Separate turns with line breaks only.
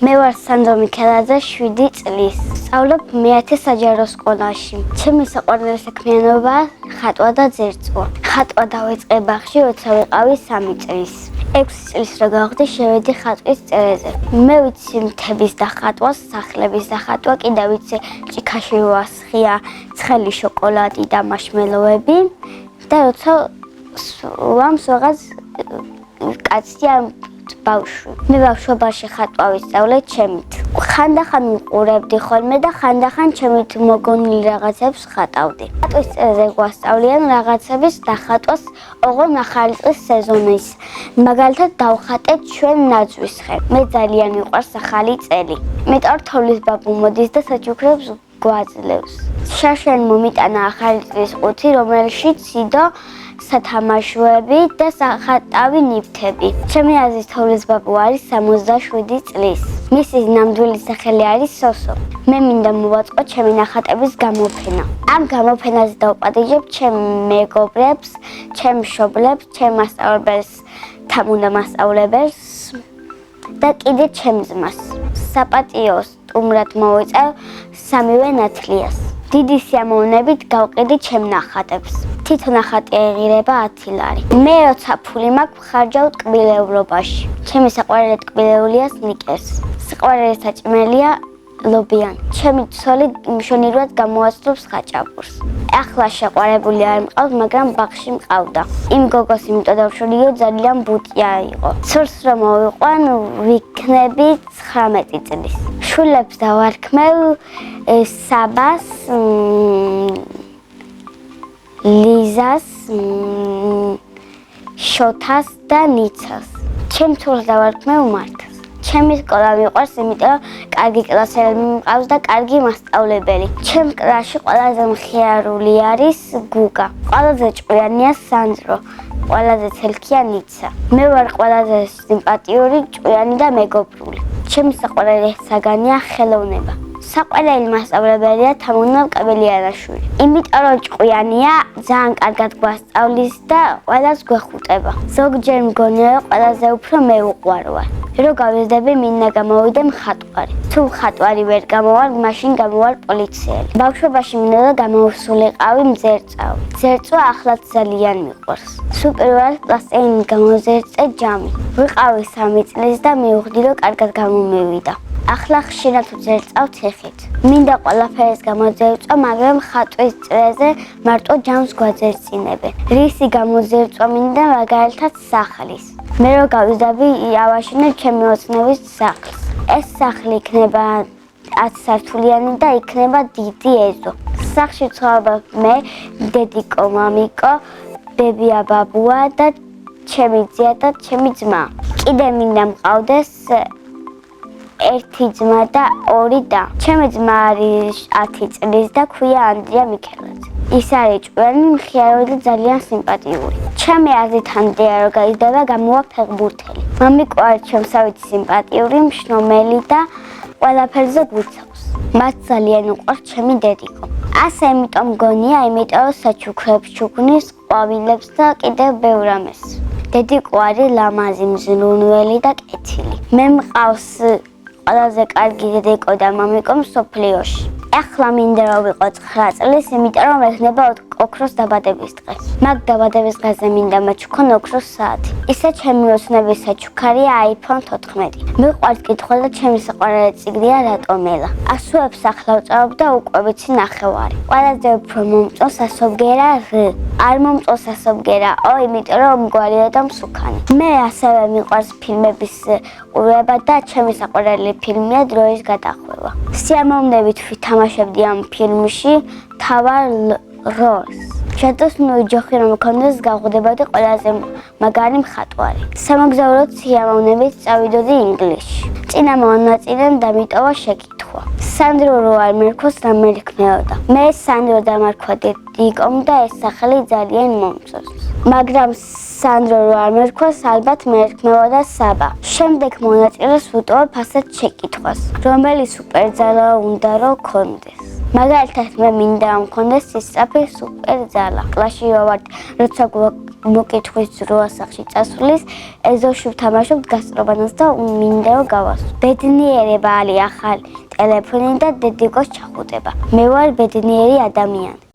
მე ვარ სანდრო მიქელაძე, 7 წლის. სწავლობ მე-10 საჯარო სკოლაში. ჩემი საყვარელი საქმიანობაა ხატვა და ძერწვა. ხატვა დავიწყე ბაღში, როცა ვიყავი 3 წლის. 6 წლის რო გავხდი, შევედი ხატვის წერეზე. მე ვიცი მთების დახატვას, სახლების დახატვა, კიდევ ვიცი ჭიქაში ვასხია ცხელი შოკოლადი და მაშმელოები და როცა ვამს რაღაც კაცი ამ ბავშვი. მე ბავშვობაში ხატვა ვისწავლე ჩემით. ხანდახან ვიყურებდი ხოლმე და ხანდახან ჩემით მოგონილი რაღაცებს ხატავდი. ხატვის წერეზე გვასწავლიან რაღაცების დახატვას ოღონდ ახალი წლის სეზონის. მაგალითად დავხატეთ ჩვენ ნაძვის ხე. მე ძალიან მიყვარს ახალი წელი. მეტად თოვლის ბაბუ მოდის და საჩუქრებს გვაძლევს. შარშან მომიტანა ახალი წლის ყუთი, რომელშიც იდო სათამაშოები და სახატავი ნივთები. ჩემი აზრის თოვლის ბაბუ არის 67 წლის. მისი ნამდვილი სახელი არის სოსო. მე მინდა მოვაწყო ჩემი ნახატების გამოფენა. ამ გამოფენაზე დავპატიჟებ ჩემ მეგობრებს, ჩემ მშობლებს, ჩემ მასწავლებელს, თამუნდამასწავლებელს და კიდე ჩემ ძმას. საპატიო სტუმრად მოვიწევ სამივე ნათლიას. დიდი სიამოვნებით გავყიდი ჩემ ნახატებს. თვითონ ნახატი ეღირება 10 ლარი. მე როცა ფული მაქვს, ვხარჯავ ტკბილეულობაში. ჩემი საყვარელი ტკბილეულია სნიკერს. საყვარელი საჭმელია ლობიანი. ჩემი ცოლი მშვენივრად გამოაცდობს ხაჭაპურს. ახლა შეყვარებული არ მყავს, მაგრამ ბაღში მყავდა. იმ გოგოს იმიტომ დავშორიო, ძალიან ბუტია იყო. ცოლს რომ მოვიყვან, ვიქნები 19 წლის. შვილებს დავარქმევ საბას, ლიზას, შოთას და ნიცას. ჩემ ცოლს დავარქმევ მართას. ჩემი სკოლა მიყვარს, იმიტომ რომ კარგი კლასელები მყავს და კარგი მასწავლებელი. ჩემ კლასში ყველაზე მხიარული არის გუგა. ყველაზე ჭკვიანია სანდრო. ყველაზე ცელქია ნიცა. მე ვარ ყველაზე სიმპათიური, ჭკვიანი და მეგობრული. ჩემი საყვარელი საგანია ხელოვნება. საყვარელი მასწავლებელია თამუნა კაბელიანაშვილი. იმიტომ რომ ჭკვიანია, ძალიან კარგად გვასწავლის და ყველას გვეხუტება. ზოგჯერ მგონია რომ ყველაზე უფრო მე უყვარვარ. რო გავიზრდები, მინდა გამოვიდე მხატვარი. თუ მხატვარი ვერ გამოვარ, მაშინ გამოვარ პოლიციელი. ბავშვობაში მინდა და გამოვსულიყავი მძერწავი. ძერწვა ახლაც ძალიან მიყვარს. სულ პირველად პლასტილინით გამოვზერწე ჯამი. ვიყავი 3 წლის და მივხვდი რომ კარგად გამომივიდა. ახლა ხშირად ვძერწავ თიხით. მინდა ყველაფერს გამოძერწვა, მაგრამ ხატვის წერეზე მარტო ჯამს გვაძერწინებენ. რისი გამოძერწვა მინდა, მაგალითად სახლის. მე რო გავიზრდები, ავაშენებ ჩემი ოცნების სახლს. ეს სახლი იქნება 10 სართულიანი და იქნება დიდი ეზო. სახლში ცხოვრობ მე, დედიკო, მამიკო, ბებია, ბაბუა და ჩემი ძია და ჩემი ძმა. კიდე მინდა მყავდეს 1 ძმა და 2 და. ჩემი ძმა არის 10 წლის და ქვია ანდრია მიქელაძე. ის არის ჭკვიანი, მხიარული და ძალიან სიმპათიური. ჩემი აზრით ანდრია რო გაიზრდება, გამოვა ფეხბურთელი. მამიკო არის ჩემსავით სიმპათიური, მშრომელი და ყველაფერზე გვიცავს. მას ძალიან უყვარს ჩემი დედიკო. ასე იმიტომ მგონია, იმიტომ რომ საჩუქრებს ჩუქნის, ყვავილებს და კიდევ ბევრ რამეს. დედიკო არის ლამაზი, მზრუნველი და კეთილი. მე მყავს ყველაზე კარგი დედიკო და მამიკო მსოფლიოში. ახლა მინდა რომ ვიყო 9 წლის, იმიტომ რომ ეხნება ოქროს დაბადების დღე. მაგ დაბადების დღეზე მინდა მაჩუქონ ოქროს საათი. ისე ჩემი ოცნების საჩუქარია iPhone 14. მიყვარს კითხვა და ჩემი საყვარელი წიგნია რატომელა. ასოებს ახლა ვწავებ და უკვე ვიცი ნახევარი. ყველაზე უფრო მომწონს ასობგერა რ. არ მომწონს ასობგერა ო, იმიტომ რომ მგვარია და მსუქანი. მე ასევე მიყვარს ფილმების ყურება და ჩემი საყვარელი ფილმია დროის გადახვევა. სიამოვნებით ვთამაშებდი ამ ფილმში მთავარ როლს. შედოსნური ჯოხი რომ მქონდეს, გავხდებოდი ყველაზე მაგარი მხატვარი. სამოგზაუროდ სიამოვნებით წავიდოდი ინგლისში. წინა მონაწილემ დამიტოვა შეკითხვა. სანდრო რო არ მერქოს, რამე იქნებოდა? მე სანდრო დამარქვა დედიკომ და ეს სახელი ძალიან მომწონს. მაგრამ სანდრო რო არ მერქოს, ალბათ მეერქმევოდა საბა. შემდეგ მონაწილეს ვუტოვებ ასეთ შეკითხვას. რომელი სუპერძალა უნდა რომ ქონდეს? მაგალითად მე მინდა რომ მქონდეს ისწრაფი სუპერძალა. კლასში რო ვარ, როცა მოკითხვის დრო ასახში წასulis, ეზოში ვთამაშობ გასწრობანას და მინდა რომ გავასწრო. ბედნიერება არის ახალი ტელეფონი და დედიკოს ჩახუტება. მე ვარ ბედნიერი ადამიანი.